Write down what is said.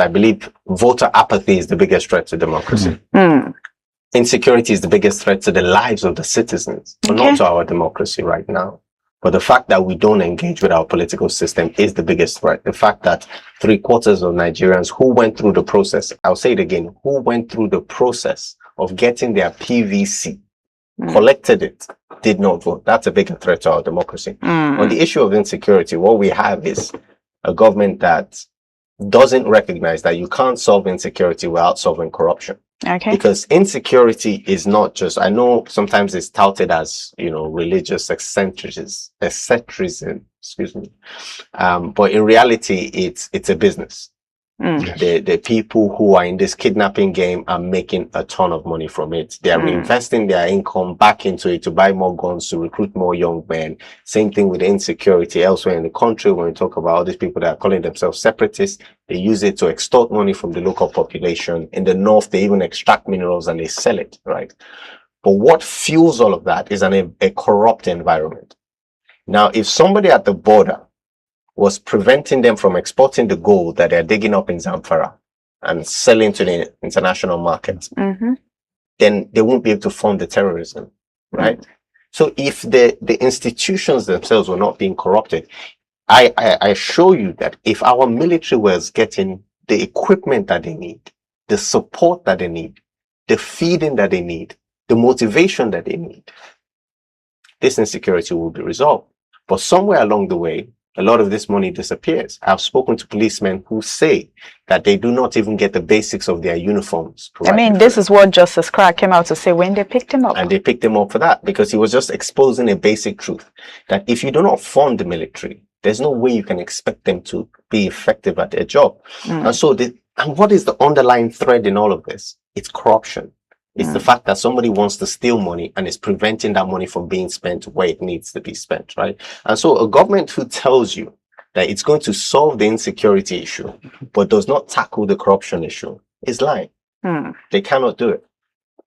I believe voter apathy is the biggest threat to democracy. Insecurity is the biggest threat to the lives of the citizens, but not to our democracy right now. But the fact that we don't engage with our political system is the biggest threat. The fact that 3/4 of Nigerians who went through the process, I'll say it again, who went through the process of getting their PVC, collected it, did not vote. That's a bigger threat to our democracy. On the issue of insecurity, what we have is a government that doesn't recognize that you can't solve insecurity without solving corruption. Because insecurity is not just, I know sometimes it's touted as, religious eccentricism, excuse me. But in reality, it's a business. The people who are in this kidnapping game are making a ton of money from it. They are reinvesting their income back into it to buy more guns, to recruit more young men. Same thing with insecurity elsewhere in the country. When we talk about all these people that are calling themselves separatists, they use it to extort money from the local population. In the north, they even extract minerals and they sell it, right? But what fuels all of that is a corrupt environment. Now, if somebody at the border was preventing them from exporting the gold that they're digging up in Zamfara and selling to the international market, then they won't be able to fund the terrorism, right? So if the institutions themselves were not being corrupted, I assure you that if our military was getting the equipment that they need, the support that they need, the feeding that they need, the motivation that they need, this insecurity will be resolved. But somewhere along the way, a lot of this money disappears. I've spoken to policemen who say that they do not even get the basics of their uniforms. I mean, this is what Justice Clark came out to say when they picked him up. And they picked him up for that because he was just exposing a basic truth that if you do not fund the military, there's no way you can expect them to be effective at their job. And so, and what is the underlying thread in all of this? It's corruption. It's the fact that somebody wants to steal money and is preventing that money from being spent where it needs to be spent, right? And so a government who tells you that it's going to solve the insecurity issue, but does not tackle the corruption issue is lying. They cannot do it.